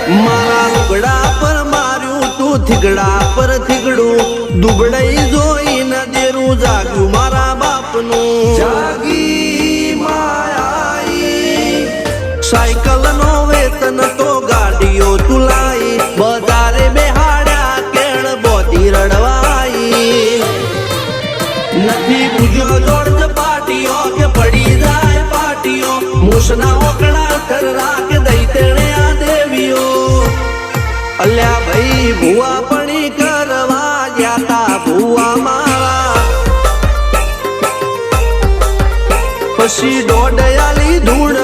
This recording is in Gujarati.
મારા લુગડા પર માર્યું તું થીગડા પર થીગડું દુબળાઈ જોઈને દેરું જાગ્યું મારા બાપનું જાગી માયાઈ સાયકલ નો વેતન તો ગાડીઓ તુલાઈ બજારે બેહાડ્યા કેળ બોધી રડવાઈ નથી પૂજ્યો જોડ પાટીઓ કે પડી જાય પાટીઓ મૂસના ઓકડા થરરા કે દઈ તેણે આ દેવીઓ અલ્યા ભાઈ ભુવા પણી કરવા જાતા ભુવા મારા પછી દોડયાલી ધૂળ